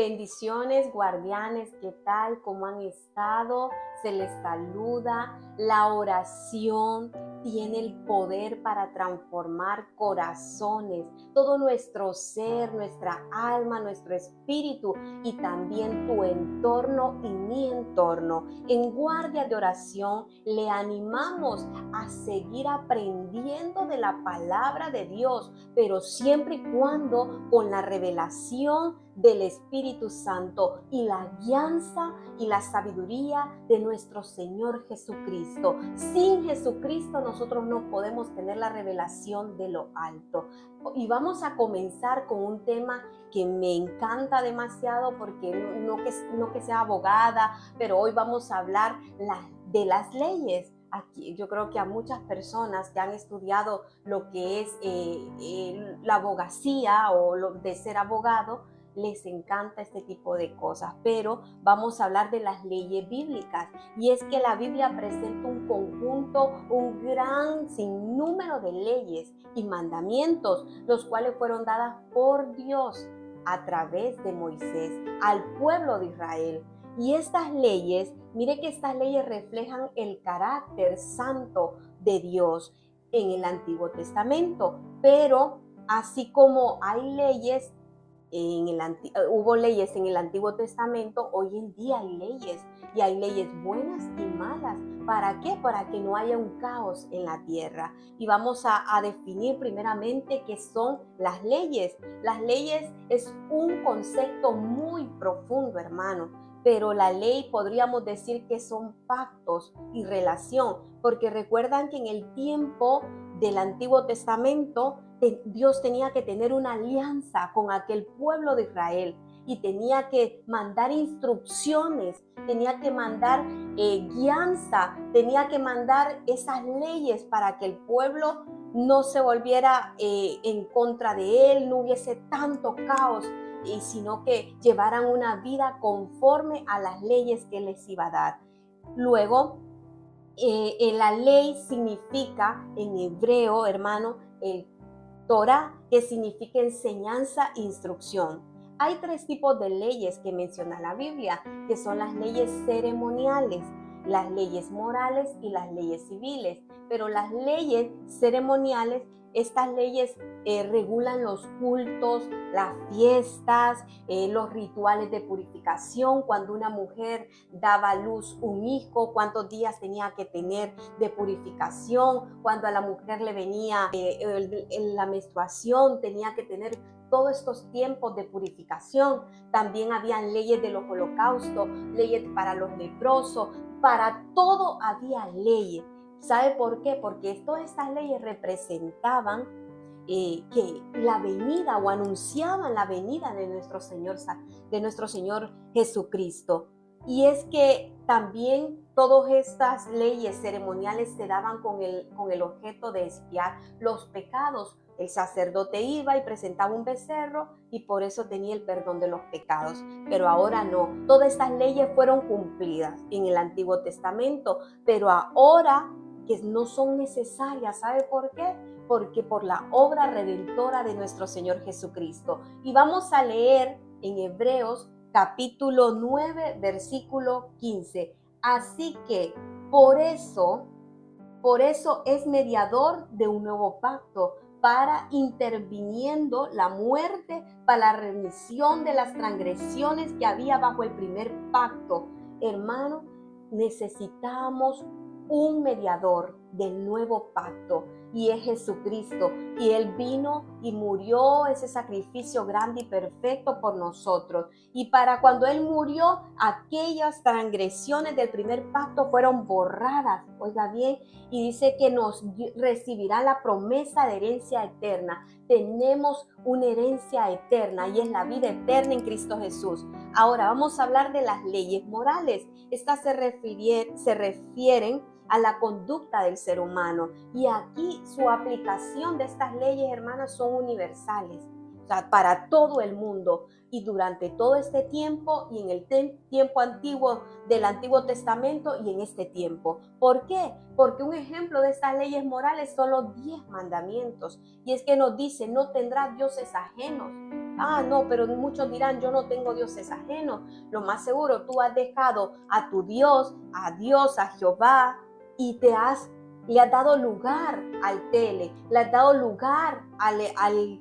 Bendiciones, guardianes, ¿qué tal? ¿Cómo han estado? Se les saluda. La oración tiene el poder para transformar corazones, todo nuestro ser, nuestra alma, nuestro espíritu y también tu entorno y mi entorno. En guardia de oración le animamos a seguir aprendiendo de la palabra de Dios, pero siempre y cuando con la revelación del Espíritu Santo y la guianza y la sabiduría de nuestro Señor Jesucristo. Sin Jesucristo nosotros no podemos tener la revelación de lo alto. Y vamos a comenzar con un tema que me encanta demasiado porque no que sea abogada, pero hoy vamos a hablar de las leyes. Aquí, yo creo que a muchas personas que han estudiado lo que es la abogacía o lo de ser abogado, les encanta este tipo de cosas, pero vamos a hablar de las leyes bíblicas. Y es que la Biblia presenta un conjunto, un gran sinnúmero de leyes y mandamientos, los cuales fueron dadas por Dios a través de Moisés al pueblo de Israel. Y estas leyes, mire que estas leyes reflejan el carácter santo de Dios en el Antiguo Testamento, pero así como hay leyes, hubo leyes en el Antiguo Testamento, hoy en día hay leyes, y hay leyes buenas y malas. ¿Para qué? Para que no haya un caos en la tierra. Y vamos a definir primeramente qué son las leyes. Las leyes es un concepto muy profundo, hermano, pero la ley podríamos decir que son pactos y relación, porque recuerdan que en el tiempo del Antiguo Testamento Dios tenía que tener una alianza con aquel pueblo de Israel y tenía que mandar instrucciones, tenía que mandar guianza, tenía que mandar esas leyes para que el pueblo no se volviera en contra de él, no hubiese tanto caos, sino que llevaran una vida conforme a las leyes que les iba a dar. Luego, la ley significa en hebreo, hermano, el Torah, que significa enseñanza e instrucción. Hay tres tipos de leyes que menciona la Biblia, que son las leyes ceremoniales, las leyes morales y las leyes civiles. Pero las leyes ceremoniales, estas leyes regulan los cultos, las fiestas, los rituales de purificación, cuando una mujer daba a luz un hijo, cuántos días tenía que tener de purificación, cuando a la mujer le venía la menstruación, tenía que tener todos estos tiempos de purificación. También habían leyes de los holocaustos, leyes para los leprosos, para todo había leyes. ¿Sabe por qué? Porque todas estas leyes representaban que la venida o anunciaban la venida de nuestro Señor Jesucristo. Y es que también todas estas leyes ceremoniales se daban con el objeto de expiar los pecados. El sacerdote iba y presentaba un becerro y por eso tenía el perdón de los pecados. Pero ahora no. Todas estas leyes fueron cumplidas en el Antiguo Testamento, pero ahora que no son necesarias. ¿Sabe por qué? Porque por la obra redentora de nuestro Señor Jesucristo. Y vamos a leer en Hebreos capítulo 9, versículo 15. Así que por eso es mediador de un nuevo pacto, para interviniendo la muerte, para la remisión de las transgresiones que había bajo el primer pacto. Hermano, necesitamos un mediador del nuevo pacto, y es Jesucristo, y Él vino y murió ese sacrificio grande y perfecto por nosotros, y para cuando Él murió, aquellas transgresiones del primer pacto fueron borradas, oiga bien, y dice que nos recibirá la promesa de herencia eterna. Tenemos una herencia eterna y es la vida eterna en Cristo Jesús. Ahora vamos a hablar de las leyes morales. Estas se refieren a la conducta del ser humano, y aquí su aplicación de estas leyes, hermanas, son universales, o sea, para todo el mundo, y durante todo este tiempo, y en el tiempo antiguo del Antiguo Testamento, y en este tiempo. ¿Por qué? Porque un ejemplo de estas leyes morales son los 10 mandamientos, y es que nos dice: no tendrás dioses ajenos. no, pero muchos dirán, yo no tengo dioses ajenos. Lo más seguro, tú has dejado a tu Dios, a Jehová, y le has dado lugar al le has dado lugar al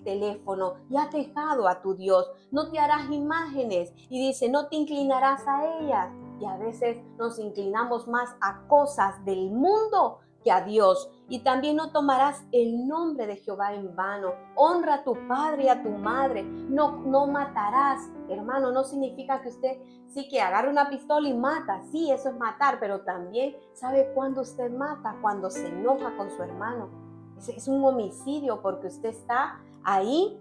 teléfono y has dejado a tu Dios. No te harás imágenes y dice, no te inclinarás a ellas. Y a veces nos inclinamos más a cosas del mundo que a Dios. Y también no tomarás el nombre de Jehová en vano. Honra a tu padre y a tu madre. No matarás. Hermano, no significa que usted sí que agarre una pistola y mata. Sí, eso es matar, pero también sabe cuándo usted mata, cuando se enoja con su hermano. Es un homicidio porque usted está ahí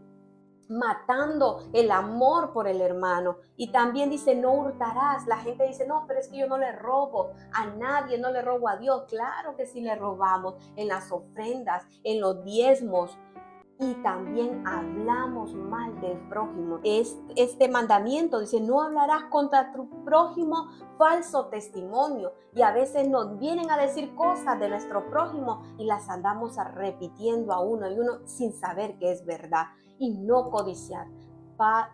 matando el amor por el hermano. Y también dice, no hurtarás. La gente dice, no, pero es que yo no le robo a nadie, no le robo a Dios. Claro que sí le robamos en las ofrendas, en los diezmos. Y también hablamos mal del prójimo. Este mandamiento dice, no hablarás contra tu prójimo falso testimonio. Y a veces nos vienen a decir cosas de nuestro prójimo y las andamos repitiendo a uno y uno sin saber que es verdad. Y no codiciar.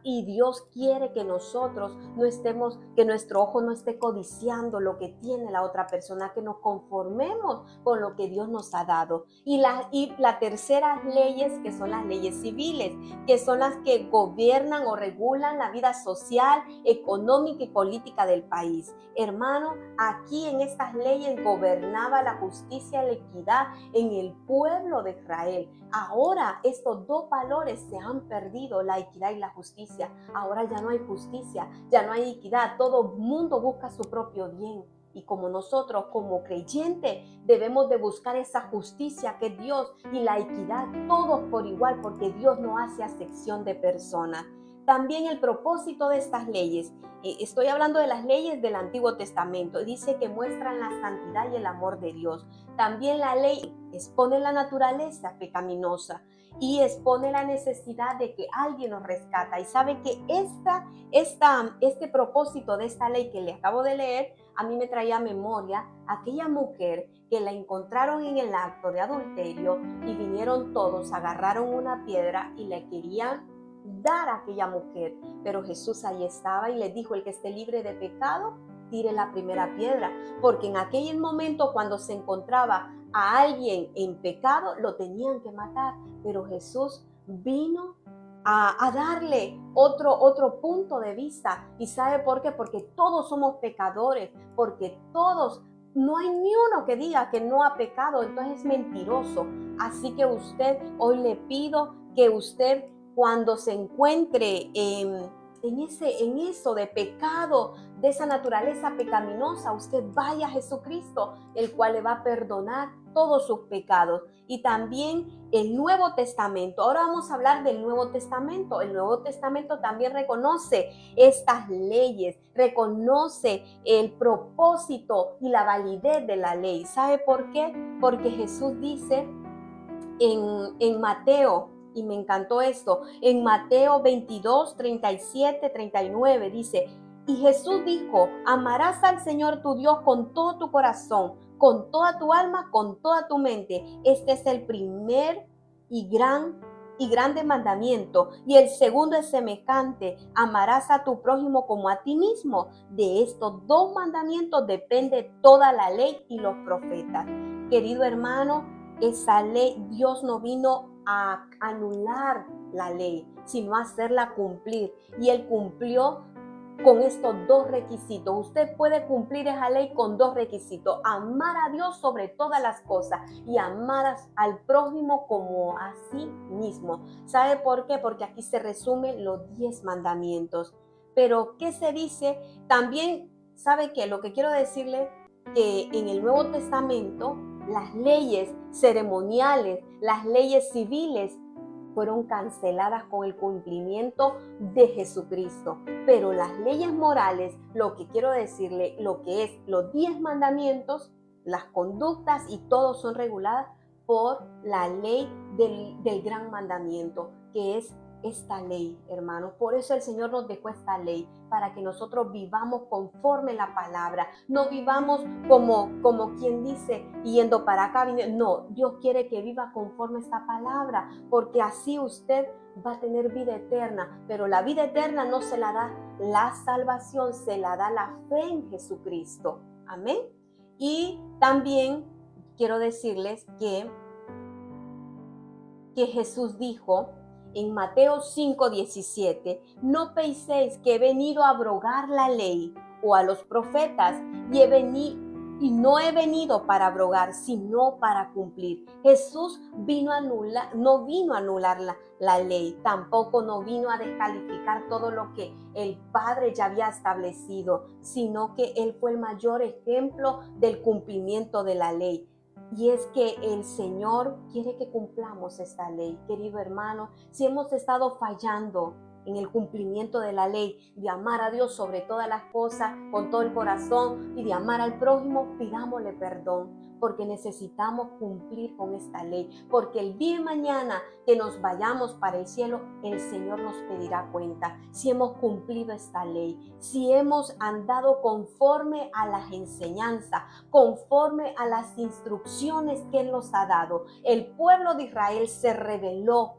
Y Dios quiere que nosotros no estemos, que nuestro ojo no esté codiciando lo que tiene la otra persona, que nos conformemos con lo que Dios nos ha dado. Y la tercera leyes, que son las leyes civiles, que son las que gobiernan o regulan la vida social, económica y política del país. Hermano, aquí en estas leyes gobernaba la justicia y la equidad en el pueblo de Israel. Ahora estos dos valores se han perdido, la equidad y la justicia. Ahora ya no hay justicia, ya no hay equidad. Todo mundo busca su propio bien. Y como nosotros, como creyentes, debemos de buscar esa justicia que es Dios y la equidad, todos por igual, porque Dios no hace acepción de personas. También el propósito de estas leyes, estoy hablando de las leyes del Antiguo Testamento, dice que muestran la santidad y el amor de Dios. También la ley expone la naturaleza pecaminosa y expone la necesidad de que alguien nos rescata. Y sabe que este propósito de esta ley que le acabo de leer, a mí me traía a memoria aquella mujer que la encontraron en el acto de adulterio y vinieron todos, agarraron una piedra y le querían dar a aquella mujer, pero Jesús ahí estaba y le dijo, el que esté libre de pecado, tire la primera piedra, porque en aquel momento cuando se encontraba a alguien en pecado, lo tenían que matar, pero Jesús vino a darle otro punto de vista. ¿Y sabe por qué? Porque todos somos pecadores, porque todos, no hay ni uno que diga que no ha pecado, entonces es mentiroso. Así que hoy le pido que usted, cuando se encuentre en eso de pecado, de esa naturaleza pecaminosa, usted vaya a Jesucristo, el cual le va a perdonar todos sus pecados. Y también el Nuevo Testamento. Ahora vamos a hablar del Nuevo Testamento. El Nuevo Testamento también reconoce estas leyes, reconoce el propósito y la validez de la ley. ¿Sabe por qué? Porque Jesús dice en Mateo, y me encantó esto, en Mateo 22, 37, 39 dice, y Jesús dijo, amarás al Señor tu Dios con todo tu corazón, con toda tu alma, con toda tu mente. Este es el primer y grande mandamiento. Y el segundo es semejante, amarás a tu prójimo como a ti mismo. De estos dos mandamientos depende toda la ley y los profetas. Querido hermano, esa ley, Dios no vino a anular la ley, sino a hacerla cumplir. Y Él cumplió con estos dos requisitos. Usted puede cumplir esa ley con dos requisitos: amar a Dios sobre todas las cosas y amar al prójimo como a sí mismo. ¿Sabe por qué? Porque aquí se resumen los 10 mandamientos. Pero, ¿qué se dice? También, ¿sabe qué? Lo que quiero decirle, que en el Nuevo Testamento, las leyes ceremoniales, las leyes civiles fueron canceladas con el cumplimiento de Jesucristo. Pero las leyes morales, lo que quiero decirle, lo que es los 10 mandamientos, las conductas y todo son reguladas por la ley del gran mandamiento, que es esta ley, hermanos. Por eso el Señor nos dejó esta ley, para que nosotros vivamos conforme la palabra. No vivamos como quien dice, yendo para acá. No, Dios quiere que viva conforme esta palabra, porque así usted va a tener vida eterna. Pero la vida eterna no se la da la salvación, se la da la fe en Jesucristo. Amén. Y también quiero decirles que Jesús dijo en Mateo 5:17, no penséis que he venido a abrogar la ley o a los profetas, y no he venido para abrogar, sino para cumplir. Jesús no vino a anular la ley, tampoco no vino a descalificar todo lo que el Padre ya había establecido, sino que Él fue el mayor ejemplo del cumplimiento de la ley. Y es que el Señor quiere que cumplamos esta ley, querido hermano. Si hemos estado fallando en el cumplimiento de la ley, de amar a Dios sobre todas las cosas, con todo el corazón, y de amar al prójimo, pidámosle perdón, porque necesitamos cumplir con esta ley, porque el día de mañana que nos vayamos para el cielo, el Señor nos pedirá cuenta si hemos cumplido esta ley, si hemos andado conforme a las enseñanzas, conforme a las instrucciones que Él nos ha dado. El pueblo de Israel se rebeló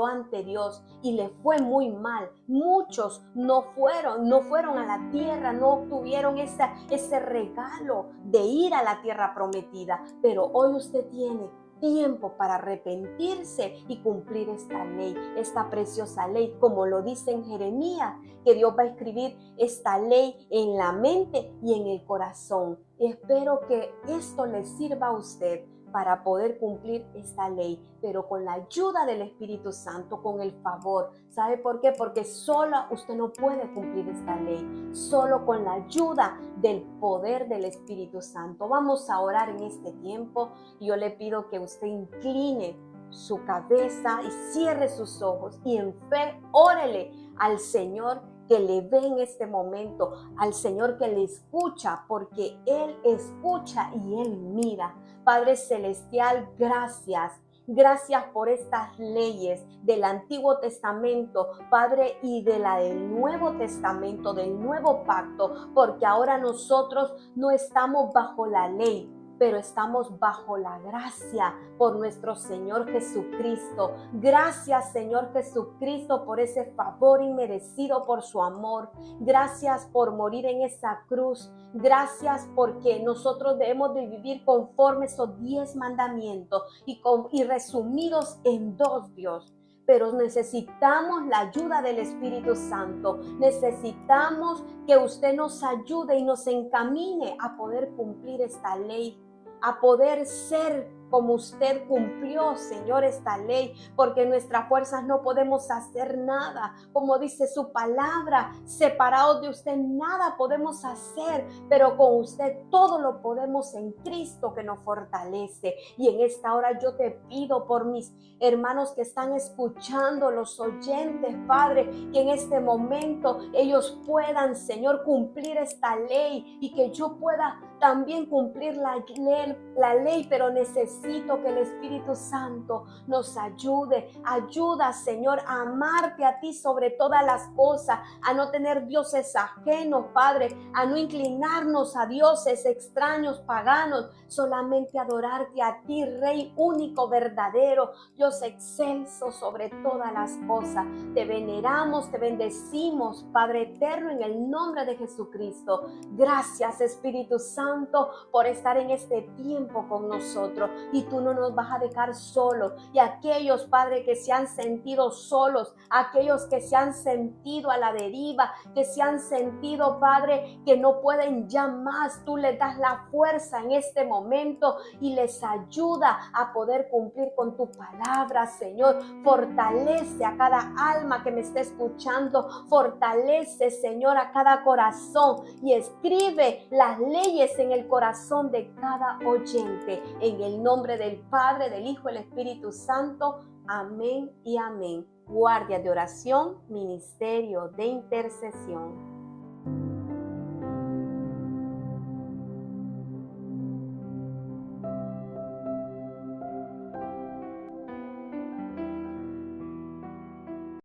ante Dios y le fue muy mal. Muchos no fueron a la tierra, no obtuvieron ese regalo de ir a la tierra prometida. Pero hoy usted tiene tiempo para arrepentirse y cumplir esta ley, esta preciosa ley, como lo dice en Jeremías, que Dios va a escribir esta ley en la mente y en el corazón. Espero que esto le sirva a usted para poder cumplir esta ley, pero con la ayuda del Espíritu Santo, con el favor. ¿Sabe por qué? Porque sola usted no puede cumplir esta ley, solo con la ayuda del poder del Espíritu Santo. Vamos a orar en este tiempo. Yo le pido que usted incline su cabeza y cierre sus ojos y en fe órele al Señor que le ve en este momento, al Señor que le escucha, porque Él escucha y Él mira. Padre Celestial, gracias. Gracias por estas leyes del Antiguo Testamento, Padre, y de la del Nuevo Testamento, del Nuevo Pacto, porque ahora nosotros no estamos bajo la ley, pero estamos bajo la gracia por nuestro Señor Jesucristo. Gracias, Señor Jesucristo, por ese favor inmerecido, por su amor. Gracias por morir en esa cruz. Gracias porque nosotros debemos de vivir conforme esos 10 mandamientos y resumidos en 2, Dios. Pero necesitamos la ayuda del Espíritu Santo. Necesitamos que usted nos ayude y nos encamine a poder cumplir esta ley, a poder ser como usted cumplió, Señor, esta ley, porque en nuestras fuerzas no podemos hacer nada. Como dice su palabra, separados de usted nada podemos hacer, pero con usted todo lo podemos en Cristo que nos fortalece. Y en esta hora yo te pido por mis hermanos que están escuchando, los oyentes, Padre, que en este momento ellos puedan, Señor, cumplir esta ley y que yo pueda también cumplir la ley, pero necesito que el Espíritu Santo nos ayude. Ayuda, Señor, a amarte a ti sobre todas las cosas, a no tener dioses ajenos, Padre, a no inclinarnos a dioses extraños, paganos, solamente adorarte a ti, Rey único, verdadero, Dios excelso sobre todas las cosas. Te veneramos, te bendecimos, Padre eterno, en el nombre de Jesucristo. Gracias, Espíritu Santo, por estar en este tiempo con nosotros, y tú no nos vas a dejar solos. Y aquellos, Padre, que se han sentido solos, aquellos que se han sentido a la deriva, que se han sentido, Padre, que no pueden ya más, tú les das la fuerza en este momento y les ayuda a poder cumplir con tu palabra, Señor. Fortalece a cada alma que me esté escuchando, fortalece, Señor, a cada corazón y escribe las leyes en el corazón de cada oyente. En el nombre del Padre, del Hijo y del Espíritu Santo. Amén y amén. Guardia de oración, ministerio de intercesión.